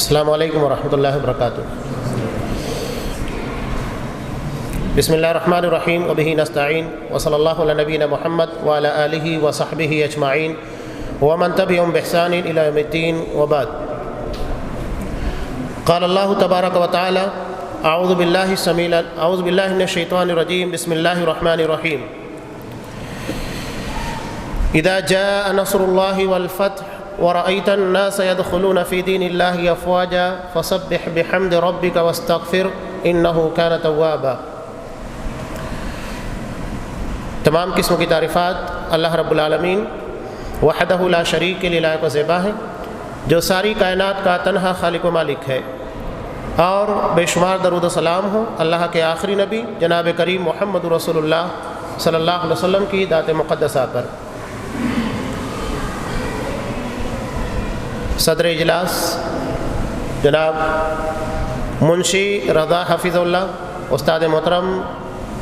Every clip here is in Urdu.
السلام علیکم ورحمۃ اللہ وبرکاتہ۔ بسم اللہ الرحمن الرحیم وبہ نستعین وصلی اللہ علی نبینا محمد وعلی آلہ وصحبہ اجمعین ومن تبعهم بإحسان إلی یوم الدین وبعد۔ قال اللہ تبارک وتعالی اعوذ باللہ من الشیطان الرجیم بسم اللہ الرحمن الرحیم۔ اذا جاء نصر اللہ والفتح ورأيت الناس يدخلون في دين الله أفواجا فسبح بحمد ربك واستغفر إنه كان توابا۔ تمام قسم کی تعریفات اللہ رب العالمین وحدہ لا شریک کے لیے لائق و زیبا ہے، جو ساری کائنات کا تنہا خالق و مالک ہے، اور بے شمار درود و سلام ہو اللہ کے آخری نبی جناب کریم محمد رسول اللہ صلی اللہ علیہ وسلم کی ذات مقدسہ پر۔ صدر اجلاس جناب منشی رضا حفظ اللہ، استاد محترم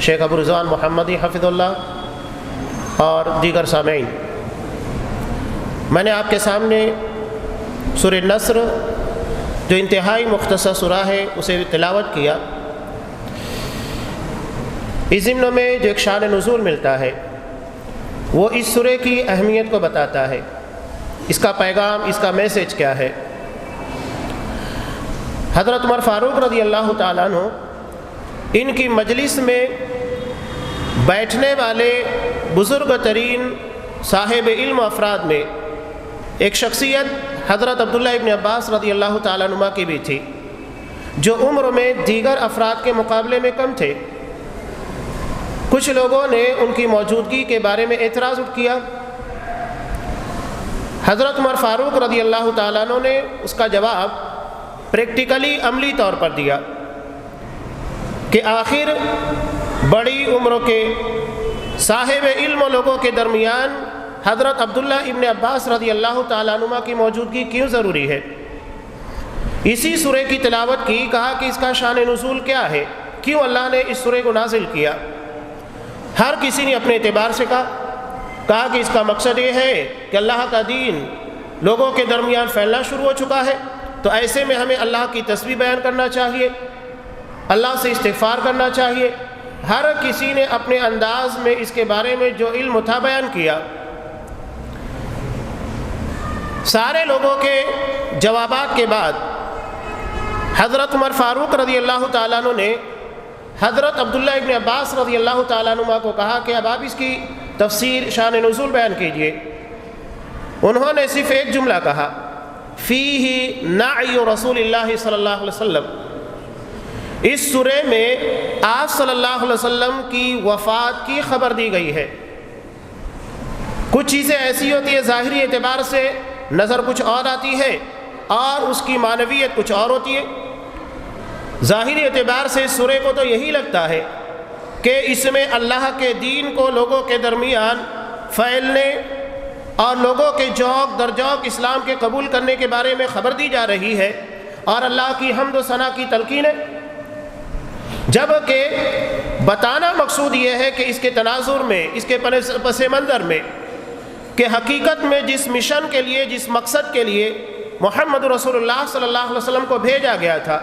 شیخ ابو رضوان محمدی حفظ اللہ، اور دیگر سامعین، میں نے آپ کے سامنے سورہ نصر جو انتہائی مختصر سورہ ہے اسے تلاوت کیا۔ اس ضمن میں جو ایک شان نزول ملتا ہے وہ اس سورہ کی اہمیت کو بتاتا ہے، اس کا پیغام، اس کا میسج کیا ہے۔ حضرت عمر فاروق رضی اللہ تعالیٰ عنہ، ان کی مجلس میں بیٹھنے والے بزرگ ترین صاحب علم افراد میں ایک شخصیت حضرت عبداللہ ابن عباس رضی اللہ تعالیٰ عنہ کی بھی تھی، جو عمر میں دیگر افراد کے مقابلے میں کم تھے۔ کچھ لوگوں نے ان کی موجودگی کے بارے میں اعتراض کیا۔ حضرت عمر فاروق رضی اللہ تعالیٰ عنہ نے اس کا جواب پریکٹیکلی عملی طور پر دیا کہ آخر بڑی عمر کے صاحب علم لوگوں کے درمیان حضرت عبداللہ ابن عباس رضی اللہ تعالیٰ عنہ کی موجودگی کیوں ضروری ہے۔ اسی سورہ کی تلاوت کی، کہا کہ اس کا شان نزول کیا ہے، کیوں اللہ نے اس سورہ کو نازل کیا۔ ہر کسی نے اپنے اعتبار سے کہا کہ اس کا مقصد یہ ہے کہ اللہ کا دین لوگوں کے درمیان پھیلنا شروع ہو چکا ہے، تو ایسے میں ہمیں اللہ کی تسبیح بیان کرنا چاہیے، اللہ سے استغفار کرنا چاہیے۔ ہر کسی نے اپنے انداز میں اس کے بارے میں جو علم تھا بیان کیا۔ سارے لوگوں کے جوابات کے بعد حضرت عمر فاروق رضی اللہ تعالیٰ عنہ نے حضرت عبداللہ ابن عباس رضی اللہ تعالیٰ عنہ کو کہا کہ اب آپ اس کی تفسیر شان نزول بیان کیجئے۔ انہوں نے صرف ایک جملہ کہا، فیہ نعی رسول اللہ صلی اللہ علیہ وسلم۔ اس سورہ میں آپ صلی اللہ علیہ وسلم کی وفات کی خبر دی گئی ہے۔ کچھ چیزیں ایسی ہوتی ہیں ظاہری اعتبار سے نظر کچھ اور آتی ہے اور اس کی معنویت کچھ اور ہوتی ہے۔ ظاہری اعتبار سے اس سورہ کو تو یہی لگتا ہے کہ اس میں اللہ کے دین کو لوگوں کے درمیان پھیلنے اور لوگوں کے ذوق در ذوق اسلام کے قبول کرنے کے بارے میں خبر دی جا رہی ہے، اور اللہ کی حمد و ثنا کی تلقین ہے، جبکہ بتانا مقصود یہ ہے کہ اس کے تناظر میں، اس کے پس منظر میں، کہ حقیقت میں جس مشن کے لیے، جس مقصد کے لیے محمد رسول اللہ صلی اللہ علیہ وسلم کو بھیجا گیا تھا،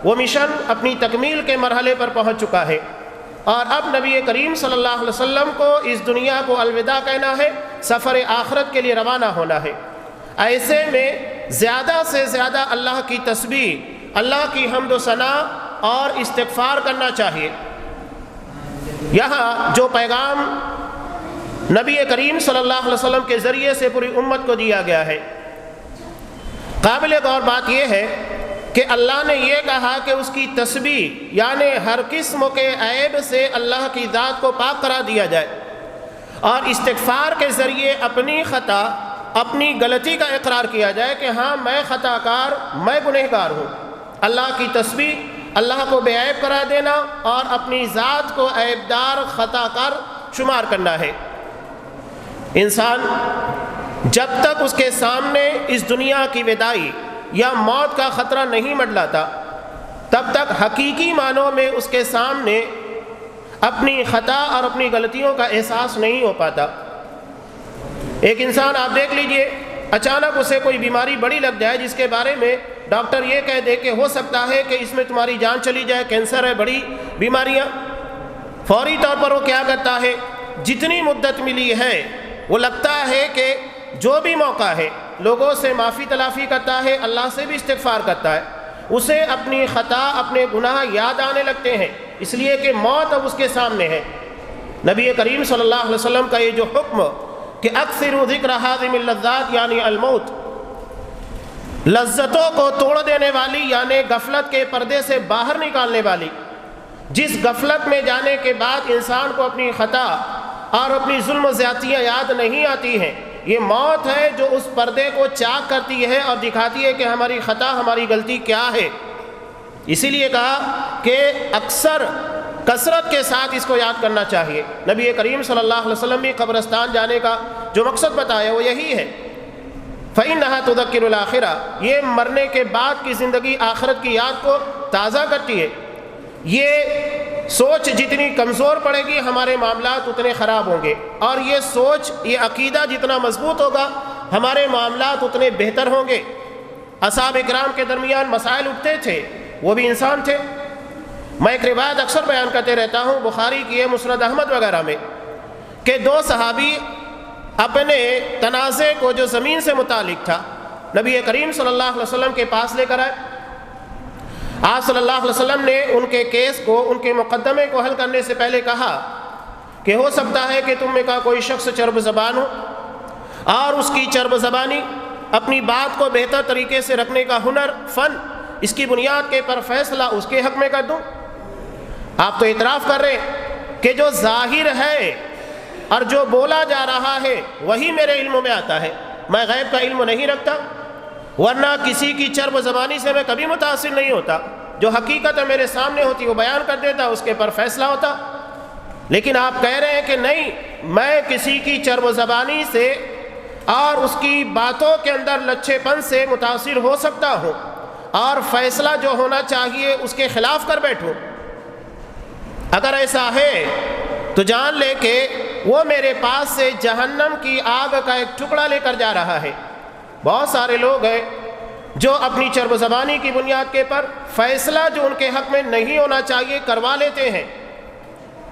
وہ مشن اپنی تکمیل کے مرحلے پر پہنچ چکا ہے، اور اب نبی کریم صلی اللہ علیہ وسلم کو اس دنیا کو الوداع کہنا ہے، سفر آخرت کے لیے روانہ ہونا ہے۔ ایسے میں زیادہ سے زیادہ اللہ کی تسبیح، اللہ کی حمد و ثنا اور استغفار کرنا چاہیے۔ یہاں جو پیغام نبی کریم صلی اللہ علیہ وسلم کے ذریعے سے پوری امت کو دیا گیا ہے، قابل غور بات یہ ہے کہ اللہ نے یہ کہا کہ اس کی تسبیح یعنی ہر قسم کے عیب سے اللہ کی ذات کو پاک قرار دیا جائے، اور استغفار کے ذریعے اپنی خطا، اپنی غلطی کا اقرار کیا جائے کہ ہاں میں خطا کار، میں گنہگار ہوں۔ اللہ کی تسبیح اللہ کو بے عیب قرار دینا اور اپنی ذات کو عیب دار، خطا کار شمار کرنا ہے۔ انسان جب تک اس کے سامنے اس دنیا کی وداعی یا موت کا خطرہ نہیں منڈلاتا، تب تک حقیقی معنوں میں اس کے سامنے اپنی خطا اور اپنی غلطیوں کا احساس نہیں ہو پاتا۔ ایک انسان آپ دیکھ لیجئے، اچانک اسے کوئی بیماری بڑی لگ جائے جس کے بارے میں ڈاکٹر یہ کہہ دے کہ ہو سکتا ہے کہ اس میں تمہاری جان چلی جائے، کینسر ہے، بڑی بیماریاں، فوری طور پر وہ کیا کرتا ہے، جتنی مدت ملی ہے وہ لگتا ہے کہ جو بھی موقع ہے لوگوں سے معافی تلافی کرتا ہے، اللہ سے بھی استغفار کرتا ہے، اسے اپنی خطا اپنے گناہ یاد آنے لگتے ہیں، اس لیے کہ موت اب اس کے سامنے ہے۔ نبی کریم صلی اللہ علیہ وسلم کا یہ جو حکم کہ اکثروا ذکر ہاضم اللذات یعنی الموت، لذتوں کو توڑ دینے والی یعنی غفلت کے پردے سے باہر نکالنے والی، جس غفلت میں جانے کے بعد انسان کو اپنی خطا اور اپنی ظلم و زیادتیاں یاد نہیں آتی ہیں، یہ موت ہے جو اس پردے کو چاک کرتی ہے اور دکھاتی ہے کہ ہماری خطا ہماری غلطی کیا ہے۔ اسی لیے کہا کہ اکثر کثرت کے ساتھ اس کو یاد کرنا چاہیے۔ نبی کریم صلی اللہ علیہ وسلم بھی قبرستان جانے کا جو مقصد بتایا وہ یہی ہے، فَإِنَّهَا تُذَكِّرُ الْآخِرَةَ، یہ مرنے کے بعد کی زندگی آخرت کی یاد کو تازہ کرتی ہے۔ یہ سوچ جتنی کمزور پڑے گی ہمارے معاملات اتنے خراب ہوں گے، اور یہ سوچ یہ عقیدہ جتنا مضبوط ہوگا ہمارے معاملات اتنے بہتر ہوں گے۔ اصحاب اکرام کے درمیان مسائل اٹھتے تھے، وہ بھی انسان تھے۔ میں ایک روایت اکثر بیان کرتے رہتا ہوں، بخاری کی ہے، مسند احمد وغیرہ میں، کہ دو صحابی اپنے تنازع کو جو زمین سے متعلق تھا نبی کریم صلی اللہ علیہ وسلم کے پاس لے کر آئے۔ آپ صلی اللہ علیہ وسلم نے ان کے کیس کو، ان کے مقدمے کو حل کرنے سے پہلے کہا کہ ہو سکتا ہے کہ تم میں کا کوئی شخص چرب زبان ہو اور اس کی چرب زبانی، اپنی بات کو بہتر طریقے سے رکھنے کا ہنر، فن، اس کی بنیاد کے پر فیصلہ اس کے حق میں کر دوں۔ آپ تو اعتراف کر رہے ہیں کہ جو ظاہر ہے اور جو بولا جا رہا ہے وہی میرے علم میں آتا ہے، میں غیب کا علم نہیں رکھتا، ورنہ کسی کی چرب زبانی سے میں کبھی متاثر نہیں ہوتا، جو حقیقت میرے سامنے ہوتی وہ بیان کر دیتا، اس کے پر فیصلہ ہوتا۔ لیکن آپ کہہ رہے ہیں کہ نہیں، میں کسی کی چرب زبانی سے اور اس کی باتوں کے اندر لچھے پن سے متاثر ہو سکتا ہوں اور فیصلہ جو ہونا چاہیے اس کے خلاف کر بیٹھوں۔ اگر ایسا ہے تو جان لے کہ وہ میرے پاس سے جہنم کی آگ کا ایک ٹکڑا لے کر جا رہا ہے۔ بہت سارے لوگ ہیں جو اپنی چرب زبانی کی بنیاد کے پر فیصلہ جو ان کے حق میں نہیں ہونا چاہیے کروا لیتے ہیں،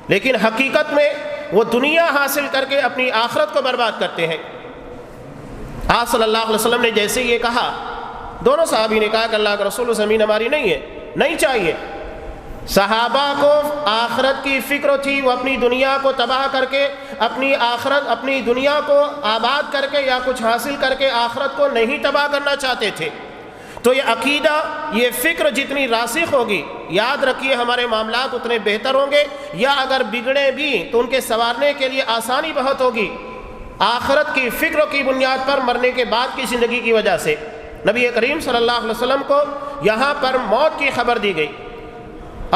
لیکن حقیقت میں وہ دنیا حاصل کر کے اپنی آخرت کو برباد کرتے ہیں۔ آپ صلی اللہ علیہ وسلم نے جیسے یہ کہا، دونوں صحابی نے کہا کہ اللہ کے رسول زمین ہماری نہیں ہے، نہیں چاہیے۔ صحابہ کو آخرت کی فکر تھی، وہ اپنی دنیا کو تباہ کر کے اپنی آخرت، اپنی دنیا کو آباد کر کے یا کچھ حاصل کر کے آخرت کو نہیں تباہ کرنا چاہتے تھے۔ تو یہ عقیدہ، یہ فکر جتنی راسخ ہوگی، یاد رکھیے ہمارے معاملات اتنے بہتر ہوں گے، یا اگر بگڑے بھی تو ان کے سنوارنے کے لیے آسانی بہت ہوگی، آخرت کی فکر کی بنیاد پر مرنے کے بعد کی زندگی کی وجہ سے۔ نبی کریم صلی اللہ علیہ وسلم کو یہاں پر موت کی خبر دی گئی،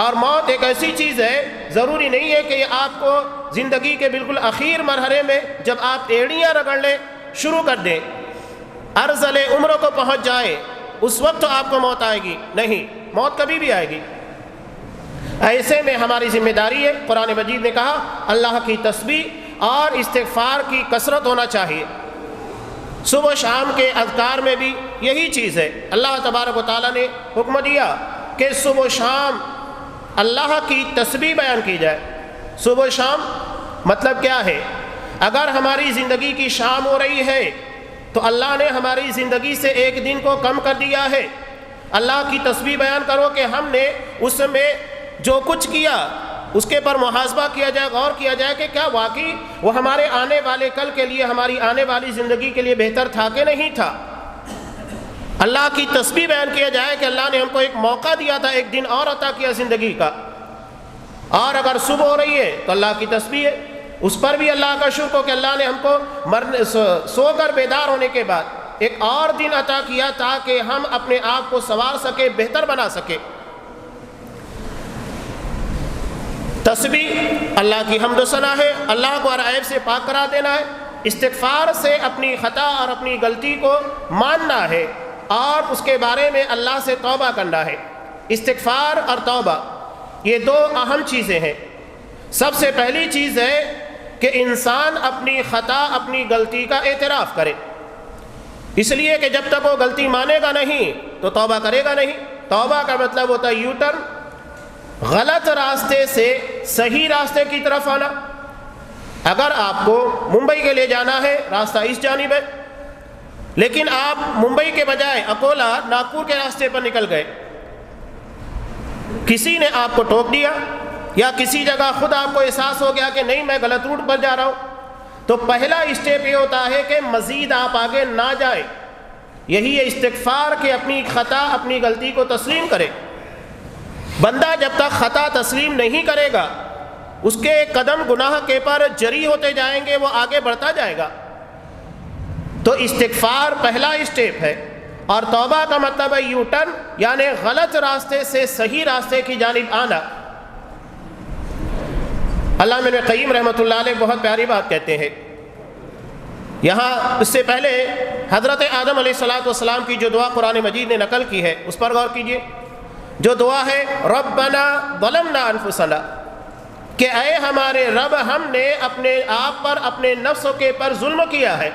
اور موت ایک ایسی چیز ہے، ضروری نہیں ہے کہ یہ آپ کو زندگی کے بالکل اخیر مرحلے میں جب آپ ایڑیاں رگڑنے شروع کر دیں، ارذل عمر کو پہنچ جائے، اس وقت تو آپ کو موت آئے گی، نہیں، موت کبھی بھی آئے گی۔ ایسے میں ہماری ذمہ داری ہے، قرآن مجید نے کہا اللہ کی تسبیح اور استغفار کی کثرت ہونا چاہیے۔ صبح و شام کے اذکار میں بھی یہی چیز ہے۔ اللہ تبارک و تعالیٰ نے حکم دیا کہ صبح و شام اللہ کی تسبیح بیان کی جائے۔ صبح و شام مطلب کیا ہے؟ اگر ہماری زندگی کی شام ہو رہی ہے تو اللہ نے ہماری زندگی سے ایک دن کو کم کر دیا ہے۔ اللہ کی تسبیح بیان کرو کہ ہم نے اس میں جو کچھ کیا اس کے پر محاسبہ کیا جائے، غور کیا جائے کہ کیا واقعی وہ ہمارے آنے والے کل کے لیے، ہماری آنے والی زندگی کے لیے بہتر تھا کہ نہیں تھا۔ اللہ کی تسبیح بیان کیا جائے کہ اللہ نے ہم کو ایک موقع دیا تھا، ایک دن اور عطا کیا زندگی کا، اور اگر صبح ہو رہی ہے تو اللہ کی تسبیح ہے، اس پر بھی اللہ کا شکر ہو کہ اللہ نے ہم کو سو کر بیدار ہونے کے بعد ایک اور دن عطا کیا تاکہ ہم اپنے آپ کو سنوار سکے، بہتر بنا سکے۔ تسبیح اللہ کی حمد و ثنا ہے، اللہ کو ہر عیب سے پاک کرا دینا ہے، استغفار سے اپنی خطا اور اپنی غلطی کو ماننا ہے اور اس کے بارے میں اللہ سے توبہ کرنا ہے۔ استغفار اور توبہ یہ دو اہم چیزیں ہیں۔ سب سے پہلی چیز ہے کہ انسان اپنی خطا، اپنی غلطی کا اعتراف کرے۔ اس لیے کہ جب تک وہ غلطی مانے گا نہیں تو توبہ کرے گا نہیں۔ توبہ کا مطلب ہوتا ہے یو ٹرن، غلط راستے سے صحیح راستے کی طرف آنا۔ اگر آپ کو ممبئی کے لیے جانا ہے، راستہ اس جانب ہے، لیکن آپ ممبئی کے بجائے اکولا ناگپور کے راستے پر نکل گئے، کسی نے آپ کو ٹوک دیا یا کسی جگہ خود آپ کو احساس ہو گیا کہ نہیں میں غلط روٹ پر جا رہا ہوں، تو پہلا اسٹیپ یہ ہوتا ہے کہ مزید آپ آگے نہ جائیں۔ یہی ہے استغفار کہ اپنی خطا، اپنی غلطی کو تسلیم کرے۔ بندہ جب تک خطا تسلیم نہیں کرے گا، اس کے قدم گناہ کے پر جری ہوتے جائیں گے، وہ آگے بڑھتا جائے گا۔ تو استغفار پہلا اسٹیپ ہے، اور توبہ کا مطلب ہے یو ٹرن، یعنی غلط راستے سے صحیح راستے کی جانب آنا۔ علامہ ابن قیم رحمۃ اللہ علیہ بہت پیاری بات کہتے ہیں۔ یہاں اس سے پہلے حضرت آدم علیہ السلام کی جو دعا قرآن مجید نے نقل کی ہے اس پر غور کیجئے۔ جو دعا ہے ربنا ظلمنا انفسنا، کہ اے ہمارے رب ہم نے اپنے آپ پر، اپنے نفس کے پر ظلم کیا ہے۔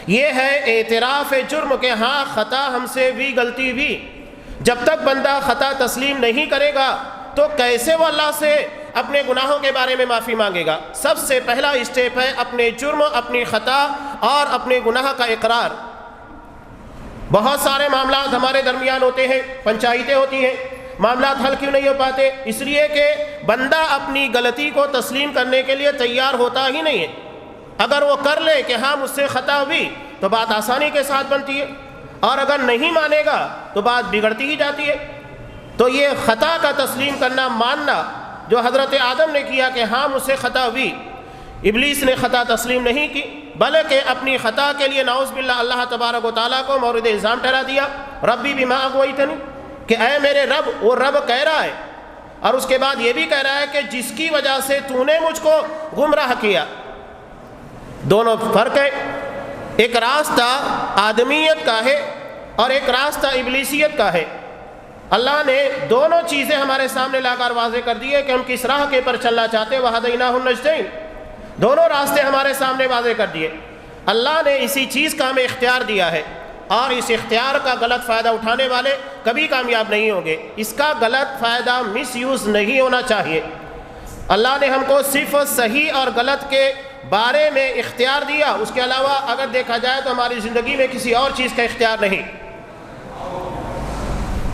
یہ ہے اعتراف جرم کہ ہاں خطا ہم سے بھی، غلطی بھی۔ جب تک بندہ خطا تسلیم نہیں کرے گا تو کیسے وہ اللہ سے اپنے گناہوں کے بارے میں معافی مانگے گا؟ سب سے پہلا اسٹیپ ہے اپنے جرم، اپنی خطا اور اپنے گناہ کا اقرار۔ بہت سارے معاملات ہمارے درمیان ہوتے ہیں، پنچایتیں ہوتی ہیں، معاملات حل کیوں نہیں ہو پاتے؟ اس لیے کہ بندہ اپنی غلطی کو تسلیم کرنے کے لیے تیار ہوتا ہی نہیں ہے۔ اگر وہ کر لے کہ ہاں مجھ سے خطا ہوئی تو بات آسانی کے ساتھ بنتی ہے، اور اگر نہیں مانے گا تو بات بگڑتی ہی جاتی ہے۔ تو یہ خطا کا تسلیم کرنا، ماننا، جو حضرت آدم نے کیا کہ ہاں مجھ سے خطا ہوئی، ابلیس نے خطا تسلیم نہیں کی بلکہ اپنی خطا کے لیے نعوذ باللہ اللہ تبارک و تعالیٰ کو مورد الزام ٹھہرا دیا، ربی بما اغویتنی، کہ اے میرے رب، وہ رب کہہ رہا ہے، اور اس کے بعد یہ بھی کہہ رہا ہے کہ جس کی وجہ سے تو نے مجھ کو گمراہ کیا۔ دونوں فرق ہے، ایک راستہ آدمیت کا ہے اور ایک راستہ ابلیسیت کا ہے۔ اللہ نے دونوں چیزیں ہمارے سامنے لا کر واضح کر دی ہے کہ ہم کس راہ کے پر چلنا چاہتے ہیں۔ وَهَدَيْنَاهُ النَّجْدَيْنِ، دونوں راستے ہمارے سامنے واضح کر دیے۔ اللہ نے اسی چیز کا ہمیں اختیار دیا ہے، اور اس اختیار کا غلط فائدہ اٹھانے والے کبھی کامیاب نہیں ہوں گے۔ اس کا غلط فائدہ مس یوز نہیں ہونا چاہیے۔ اللہ نے ہم کو صرف صحیح اور غلط کے بارے میں اختیار دیا، اس کے علاوہ اگر دیکھا جائے تو ہماری زندگی میں کسی اور چیز کا اختیار نہیں۔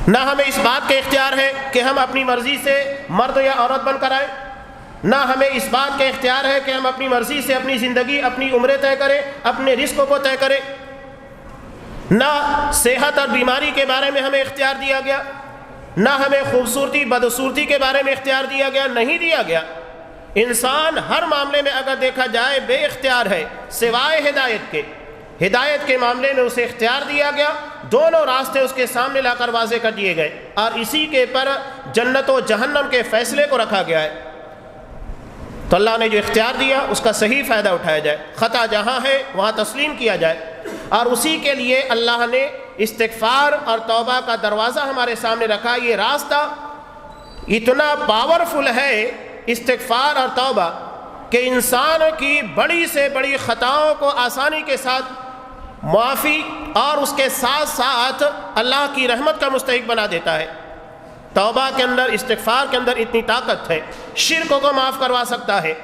نہ ہمیں اس بات کا اختیار ہے کہ ہم اپنی مرضی سے مرد یا عورت بن کر آئیں، نہ ہمیں اس بات کا اختیار ہے کہ ہم اپنی مرضی سے اپنی زندگی، اپنی عمریں طے کریں، اپنے رزق کو طے کریں، نہ صحت اور بیماری کے بارے میں ہمیں اختیار دیا گیا، نہ ہمیں خوبصورتی بدصورتی کے بارے میں اختیار دیا گیا، نہیں دیا گیا۔ انسان ہر معاملے میں اگر دیکھا جائے بے اختیار ہے سوائے ہدایت کے۔ ہدایت کے معاملے میں اسے اختیار دیا گیا، دونوں راستے اس کے سامنے لا کر واضح کر دیے گئے، اور اسی کے پر جنت و جہنم کے فیصلے کو رکھا گیا ہے۔ تو اللہ نے جو اختیار دیا اس کا صحیح فائدہ اٹھایا جائے، خطا جہاں ہے وہاں تسلیم کیا جائے، اور اسی کے لیے اللہ نے استغفار اور توبہ کا دروازہ ہمارے سامنے رکھا۔ یہ راستہ اتنا پاورفل ہے استغفار اور توبہ کہ انسان کی بڑی سے بڑی خطاؤں کو آسانی کے ساتھ معافی اور اس کے ساتھ ساتھ اللہ کی رحمت کا مستحق بنا دیتا ہے۔ توبہ کے اندر، استغفار کے اندر اتنی طاقت ہے، شرک کو معاف کروا سکتا ہے،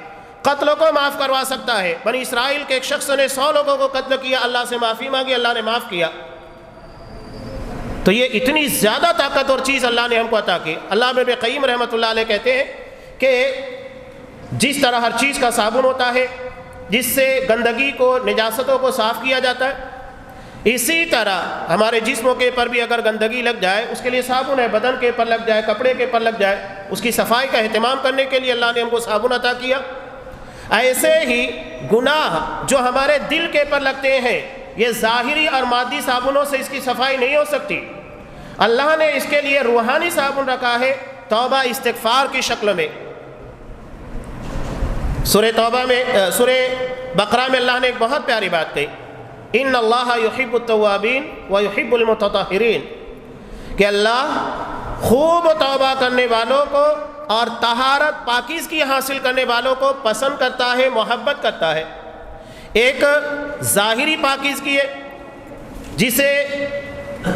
قتل کو معاف کروا سکتا ہے۔ بنی اسرائیل کے ایک شخص نے 100 لوگوں کو قتل کیا، اللہ سے معافی مانگی، اللہ نے معاف کیا۔ تو یہ اتنی زیادہ طاقت اور چیز اللہ نے ہم کو عطا کی۔ علامہ ابن قیم رحمۃ اللہ علیہ کہتے ہیں کہ جس طرح ہر چیز کا صابن ہوتا ہے جس سے گندگی کو، نجاستوں کو صاف کیا جاتا ہے، اسی طرح ہمارے جسموں کے پر بھی اگر گندگی لگ جائے اس کے لیے صابن ہے، بدن کے پر لگ جائے، کپڑے کے پر لگ جائے، اس کی صفائی کا اہتمام کرنے کے لیے اللہ نے ہم کو صابن عطا کیا۔ ایسے ہی گناہ جو ہمارے دل کے پر لگتے ہیں، یہ ظاہری اور مادی صابنوں سے اس کی صفائی نہیں ہو سکتی۔ اللہ نے اس کے لیے روحانی صابن رکھا ہے، توبہ استغفار کی شکل میں۔ سورہ توبہ میں، سورہ بقرہ میں اللہ نے ایک بہت پیاری بات کہی، ان اللہ یحب التوابین ویحب المتطہرین، کہ اللہ خوب توبہ کرنے والوں کو اور طہارت پاکیزگی حاصل کرنے والوں کو پسند کرتا ہے، محبت کرتا ہے۔ ایک ظاہری پاکیزگی ہے جسے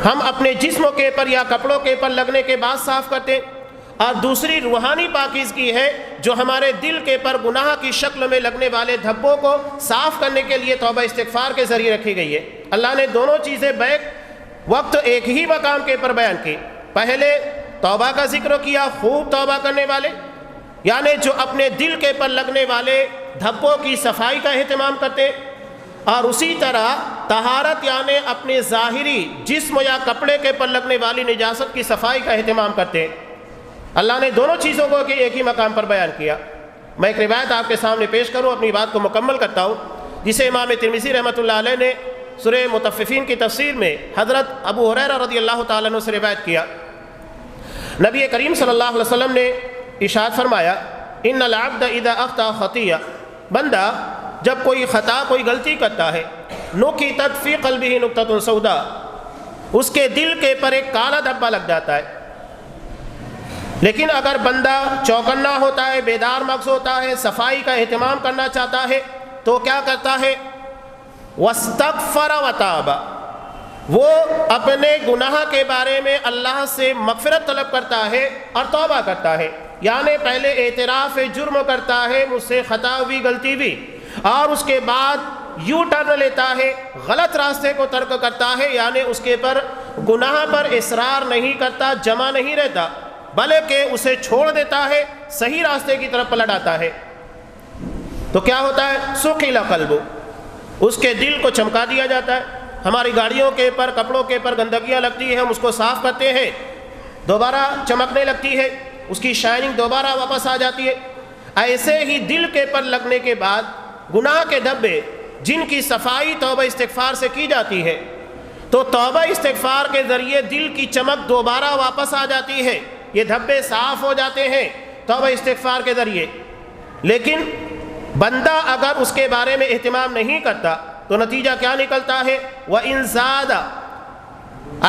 ہم اپنے جسم کے پر یا کپڑوں کے پر لگنے کے بعد صاف کرتے ہیں، اور دوسری روحانی پاکیزگی ہے جو ہمارے دل کے پر گناہ کی شکل میں لگنے والے دھبوں کو صاف کرنے کے لیے توبہ استغفار کے ذریعے رکھی گئی ہے۔ اللہ نے دونوں چیزیں بیک وقت ایک ہی مقام کے پر بیان کی۔ پہلے توبہ کا ذکر کیا، خوب توبہ کرنے والے، یعنی جو اپنے دل کے پر لگنے والے دھبوں کی صفائی کا اہتمام کرتے، اور اسی طرح طہارت یعنی اپنے ظاہری جسم یا کپڑے کے پر لگنے والی نجاست کی صفائی کا اہتمام کرتے۔ اللہ نے دونوں چیزوں کو ایک ہی مقام پر بیان کیا۔ میں ایک روایت آپ کے سامنے پیش کروں، اپنی بات کو مکمل کرتا ہوں، جسے امام ترمذی رحمۃ اللہ علیہ نے سورہ مطففین کی تفسیر میں حضرت ابو ہریرہ رضی اللہ تعالیٰ عنہ سے روایت کیا۔ نبی کریم صلی اللہ علیہ وسلم نے ارشاد فرمایا، ان العبد اذا اخطأ خطیہ، بندہ جب کوئی خطا کوئی غلطی کرتا ہے، نکتت فی قلبہ نکتۃ سوداء، اس کے دل کے پر ایک کالا دھبا لگ جاتا ہے۔ لیکن اگر بندہ چوکنا ہوتا ہے، بیدار مغز ہوتا ہے، صفائی کا اہتمام کرنا چاہتا ہے، تو کیا کرتا ہے؟ واستغفر وتاب، وہ اپنے گناہ کے بارے میں اللہ سے مغفرت طلب کرتا ہے اور توبہ کرتا ہے، یعنی پہلے اعتراف جرم کرتا ہے، مجھ سے خطا ہوئی، غلطی ہوئی، اور اس کے بعد یو ٹرن لیتا ہے، غلط راستے کو ترک کرتا ہے، یعنی اس کے پر گناہ پر اصرار نہیں کرتا، جمع نہیں رہتا، بلکہ اسے چھوڑ دیتا ہے، صحیح راستے کی طرف پلٹ آتا ہے، تو کیا ہوتا ہے؟ سقل قلب، اس کے دل کو چمکا دیا جاتا ہے۔ ہماری گاڑیوں کے پر، کپڑوں کے پر گندگیاں لگتی ہیں، ہم اس کو صاف کرتے ہیں، دوبارہ چمکنے لگتی ہے، اس کی شائننگ دوبارہ واپس آ جاتی ہے۔ ایسے ہی دل کے پر لگنے کے بعد گناہ کے دھبے جن کی صفائی توبہ استغفار سے کی جاتی ہے، تو توبہ استغفار کے ذریعے دل کی چمک دوبارہ واپس آ جاتی ہے، یہ دھبے صاف ہو جاتے ہیں توبہ استغفار کے ذریعے۔ لیکن بندہ اگر اس کے بارے میں اہتمام نہیں کرتا تو نتیجہ کیا نکلتا ہے؟ وَإِن زَادَ،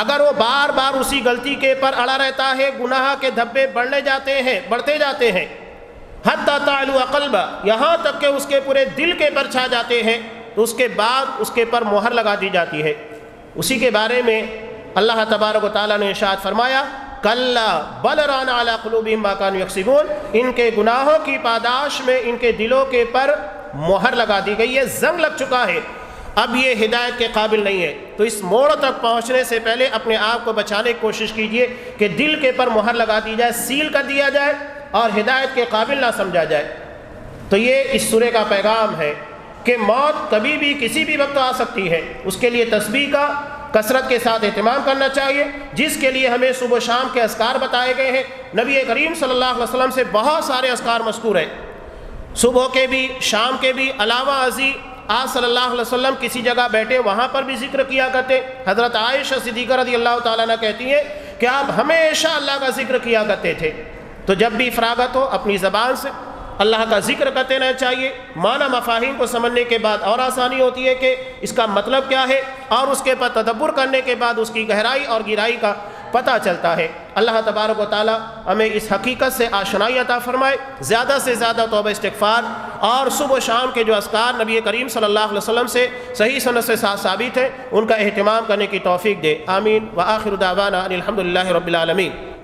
اگر وہ بار بار اسی غلطی کے پر اڑا رہتا ہے، گناہ کے دھبے بڑھتے جاتے ہیں، حَتَّى تَعْلُوَ قَلْبَ، یہاں تک کہ اس کے پورے دل کے پر چھا جاتے ہیں، تو اس کے بعد اس کے پر مہر لگا دی جاتی ہے۔ اسی کے بارے میں اللہ تبارک و تعالیٰ نے ارشاد فرمایا، کَلَّا بَلْ رَانَ عَلَىٰ قُلُوبِهِم مَّا كَانُوا يَكْسِبُونَ، ان کے گناہوں کی پاداش میں ان کے دلوں کے پر مہر لگا دی گئی ہے، زنگ لگ چکا ہے، اب یہ ہدایت کے قابل نہیں ہے۔ تو اس موڑ تک پہنچنے سے پہلے اپنے آپ کو بچانے کی کوشش کیجئے کہ دل کے پر مہر لگا دی جائے، سیل کر دیا جائے اور ہدایت کے قابل نہ سمجھا جائے۔ تو یہ اس سورہ کا پیغام ہے کہ موت کبھی بھی کسی بھی وقت آ سکتی ہے، اس کے لیے تسبیح کا کثرت کے ساتھ اہتمام کرنا چاہیے، جس کے لیے ہمیں صبح و شام کے اذکار بتائے گئے ہیں۔ نبی کریم صلی اللہ علیہ وسلم سے بہت سارے اذکار مذکور ہیں، صبح کے بھی، شام کے بھی، علاوہ ازیں آپ صلی اللہ علیہ وسلم کسی جگہ بیٹھے وہاں پر بھی ذکر کیا کرتے۔ حضرت عائشہ صدیقہ رضی اللہ تعالیٰ عنہ کہتی ہیں کہ آپ ہمیشہ اللہ کا ذکر کیا کرتے تھے، تو جب بھی فراغت ہو اپنی زبان سے اللہ کا ذکر کرتے رہنا چاہیے۔ معنی مفاہیم کو سمجھنے کے بعد اور آسانی ہوتی ہے کہ اس کا مطلب کیا ہے، اور اس کے بعد تدبر کرنے کے بعد اس کی گہرائی اور گہرائی کا پتہ چلتا ہے۔ اللہ تبارک و تعالی ہمیں اس حقیقت سے آشنائی عطا فرمائے، زیادہ سے زیادہ توبہ استغفار اور صبح و شام کے جو اذکار نبی کریم صلی اللہ علیہ وسلم سے صحیح سند سے ثابت ہیں ان کا اہتمام کرنے کی توفیق دے۔ آمین۔ وآخر دعوانا ان الحمد للہ رب العالمین۔